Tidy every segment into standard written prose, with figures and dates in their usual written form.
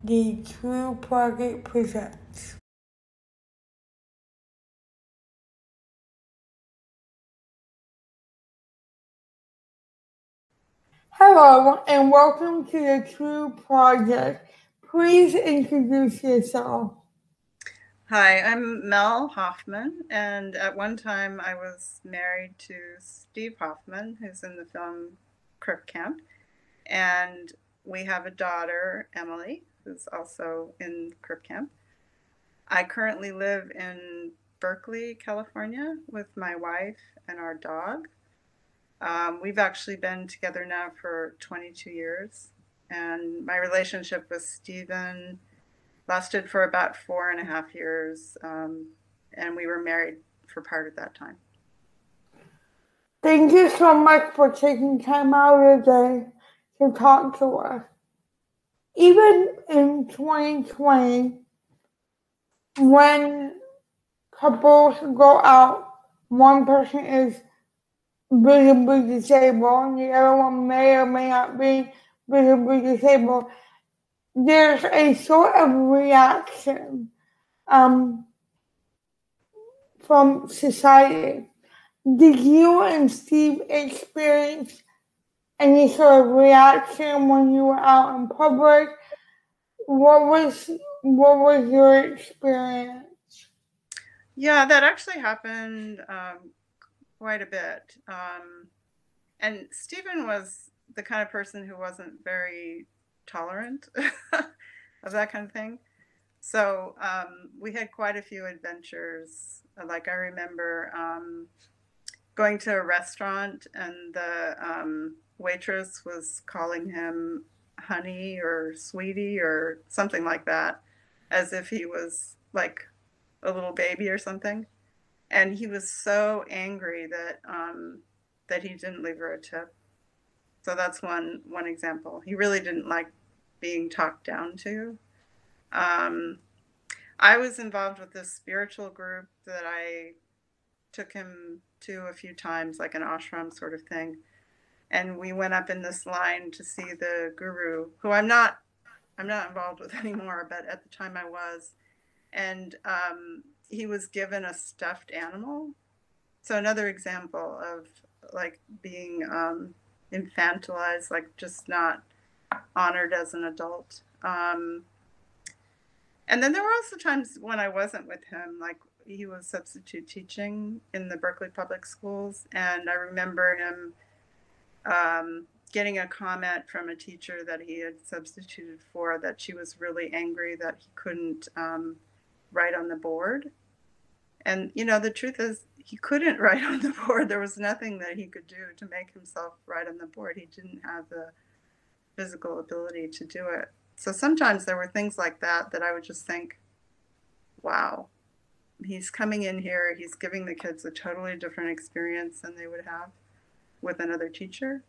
The True Project presents. Hello and welcome to the True Project. Please introduce yourself. Hi, I'm Mel Hofmann, and at one time I was married to Steve Hofmann, who's in the film Crook Camp, and we have a daughter, Emily, who's also in Crook Camp. I currently live in Berkeley, California, with my wife and our dog. We've actually been together now for 22 years, and my relationship with Steven lasted for about 4.5 years, and we were married for part of that time. Thank you so much for taking time out of the day to talk to us. Even in 2020, when couples go out, one person is visibly disabled and the other one may or may not be visibly disabled, there's a sort of reaction from society. Did you and Steve experience any sort of reaction when you were out in public? What was your experience? Yeah, that actually happened quite a bit. And Stephen was the kind of person who wasn't very tolerant of that kind of thing. So we had quite a few adventures. Like I remember going to a restaurant and the waitress was calling him honey or sweetie or something like that, as if he was like a little baby or something. And he was so angry that he didn't leave her a tip. So that's one example. He really didn't like being talked down to. Um, I was involved with this spiritual group that I took him to a few times, like an ashram sort of thing. And we went up in this line to see the guru, who I'm not involved with anymore, but at the time I was. And he was given a stuffed animal. So another example of like being infantilized, like just not honored as an adult. And then there were also times when I wasn't with him, like he was substitute teaching in the Berkeley Public Schools, and I remember him getting a comment from a teacher that he had substituted for, that she was really angry that he couldn't write on the board. And, the truth is, he couldn't write on the board. There was nothing that he could do to make himself write on the board. He didn't have the physical ability to do it. So sometimes there were things like that I would just think, wow, he's coming in here, he's giving the kids a totally different experience than they would have with another teacher.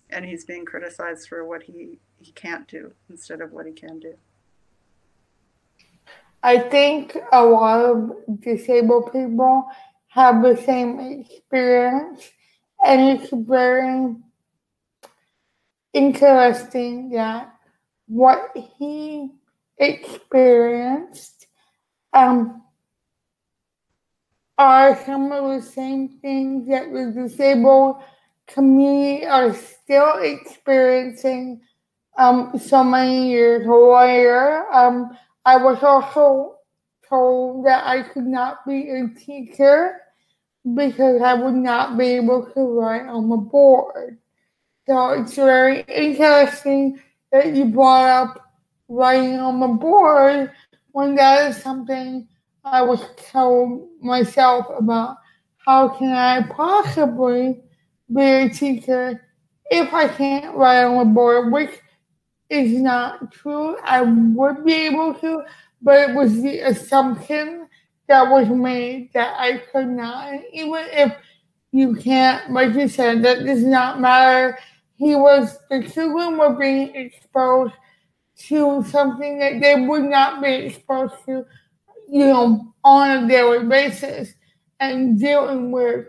And he's being criticized for what he can't do instead of what he can do. I think a lot of disabled people have the same experience, and it's very interesting that what he experienced are some of the same things that the disabled community are still experiencing so many years later. I was also told that I could not be a teacher because I would not be able to write on the board. So it's very interesting that you brought up writing on the board when that is something I was told myself about. How can I possibly be a teacher if I can't write on the board, which is not true. I would be able to, but it was the assumption that was made that I could not. And even if you can't, like you said, that does not matter. The children were being exposed to something that they would not be exposed to, on a daily basis, and dealing with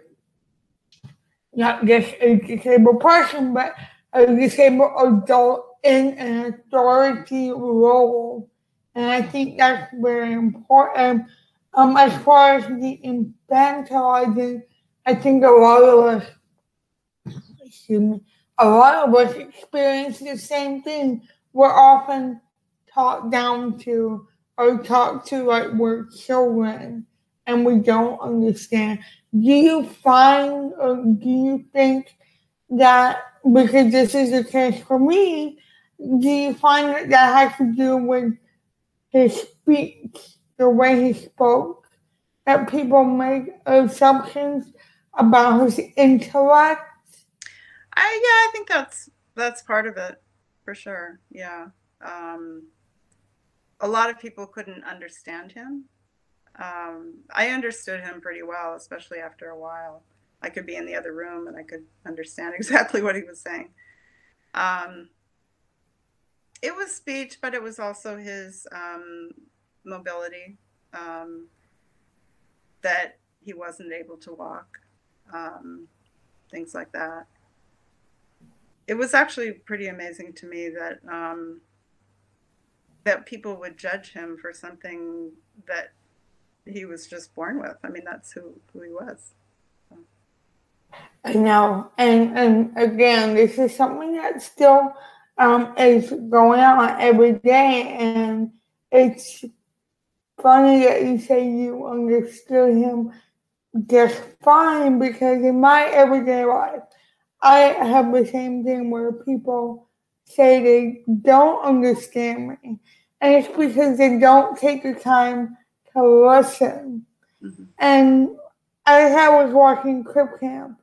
not just a disabled person, but a disabled adult in an authority role. And I think that's very important. As far as the infantilizing, I think excuse me, a lot of us experience the same thing. We're often talked down to or talked to like we're children and we don't understand. Do you find or do you think that, because this is the case for me, do you find that that has to do with his speech, the way he spoke, that people make assumptions about his intellect? I think that's part of it for sure. Yeah. A lot of people couldn't understand him. I understood him pretty well, especially after a while. I could be in the other room and I could understand exactly what he was saying. It was speech, but it was also his mobility, that he wasn't able to walk, things like that. It was actually pretty amazing to me that that people would judge him for something that he was just born with. I mean, that's who he was. So. I know, and again, this is something that still is going on every day, and it's funny that you say you understood him just fine because in my everyday life, I have the same thing where people say they don't understand me, and it's because they don't take the time to listen. Mm-hmm. And as I was watching Crip Camp,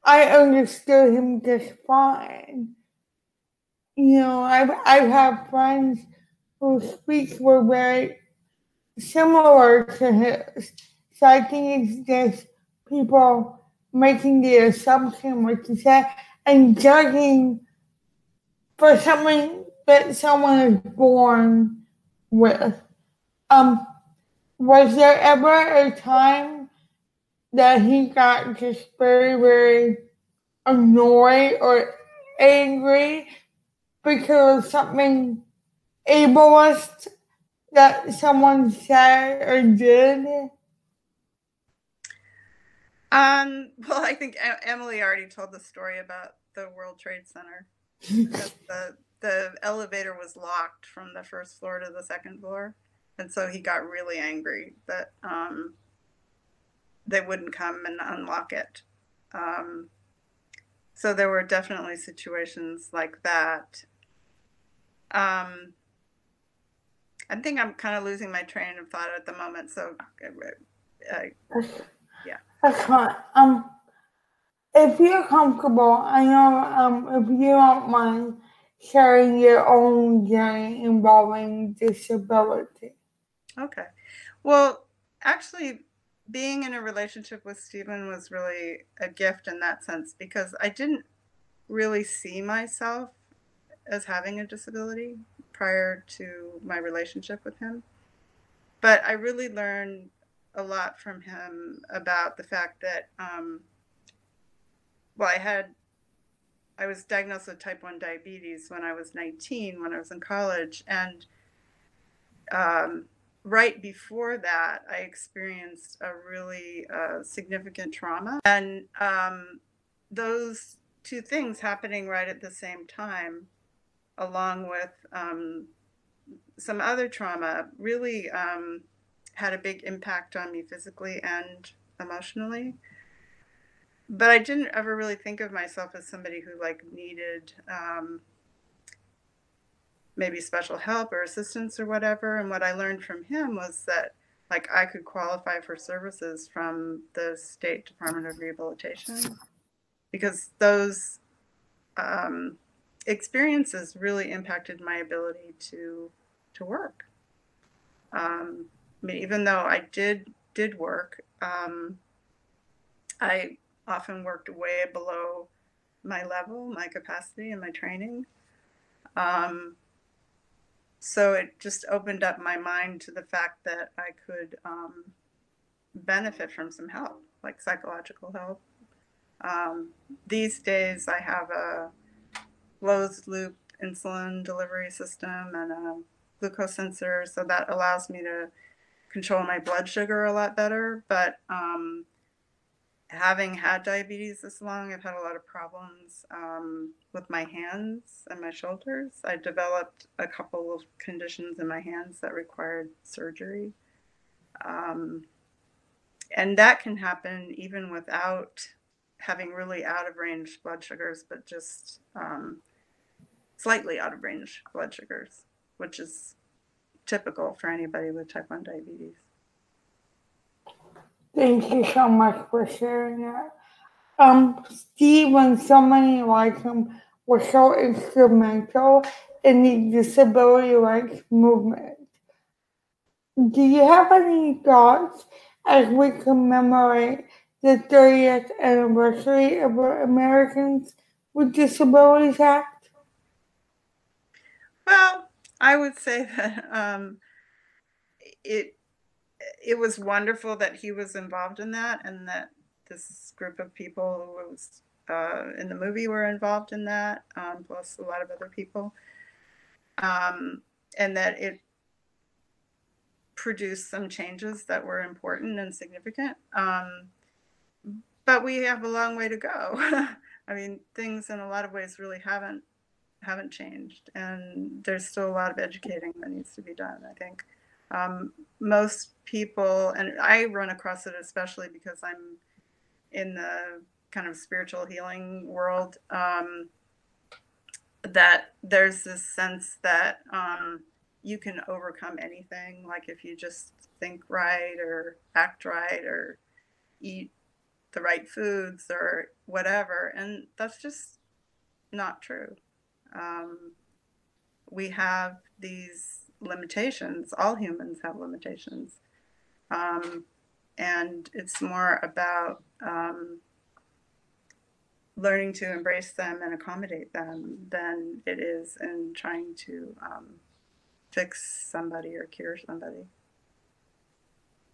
I understood him just fine. You know, I've had friends whose speech were very similar to his. So I think it's just people making the assumption, like you said, and judging for something that someone is born with. Um, was there ever a time that he got just very, very annoyed or angry because of something ableist that someone said or did? Well, I think Emily already told the story about the World Trade Center. The elevator was locked from the first floor to the second floor, and so he got really angry that they wouldn't come and unlock it. So there were definitely situations like that. I think I'm kind of losing my train of thought at the moment. So, yeah. That's fine. If you're comfortable, I know if you don't mind sharing your own journey involving disability. Okay. Well, actually, being in a relationship with Stephen was really a gift in that sense because I didn't really see myself as having a disability prior to my relationship with him. But I really learned a lot from him about the fact that, well, I was diagnosed with type 1 diabetes when I was 19, when I was in college. And right before that, I experienced a really significant trauma. And those two things happening right at the same time, along with some other trauma, really had a big impact on me physically and emotionally. But I didn't ever really think of myself as somebody who like needed maybe special help or assistance or whatever. And what I learned from him was that like I could qualify for services from the State Department of Rehabilitation because those experiences really impacted my ability to work. I mean, even though I did work, I often worked way below my level, my capacity, and my training. So it just opened up my mind to the fact that I could benefit from some help, like psychological help. These days, I have a closed loop insulin delivery system and a glucose sensor, so that allows me to control my blood sugar a lot better. But having had diabetes this long, I've had a lot of problems with my hands and my shoulders. I developed a couple of conditions in my hands that required surgery. And that can happen even without having really out of range blood sugars, but just slightly out of range blood sugars, which is typical for anybody with type 1 diabetes. Thank you so much for sharing that. Steve and so many like him were so instrumental in the disability rights movement. Do you have any thoughts as we commemorate the 30th anniversary of the Americans with Disabilities Act? Well, I would say that it was wonderful that he was involved in that, and that this group of people who was in the movie were involved in that, plus a lot of other people, and that it produced some changes that were important and significant. But we have a long way to go. I mean, things in a lot of ways really haven't changed, and there's still a lot of educating that needs to be done, I think. Most people, and I run across it especially because I'm in the kind of spiritual healing world, that there's this sense that you can overcome anything, like if you just think right or act right or eat the right foods or whatever, and that's just not true. We have these limitations. All humans have limitations. And it's more about learning to embrace them and accommodate them than it is in trying to fix somebody or cure somebody.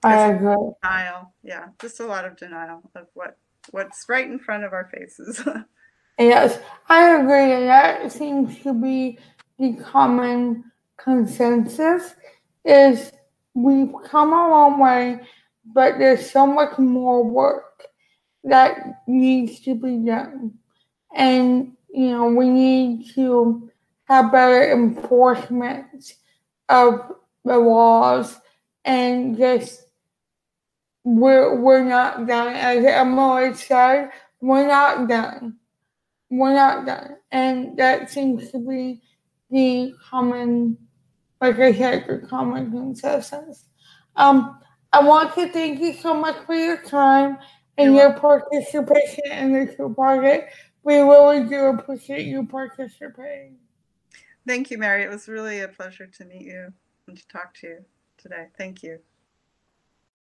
I agree. Denial, yeah, just a lot of denial of what's right in front of our faces. Yes, I agree, and that seems to be the common consensus is we've come a long way, but there's so much more work that needs to be done. And, we need to have better enforcement of the laws and just we're not done. As Emily said, we're not done. We're not done. And that seems to be the common, like I said, the common consensus. I want to thank you so much for your time and your participation in the two project. We really do appreciate you participating. Thank you, Mary. It was really a pleasure to meet you and to talk to you today. Thank you.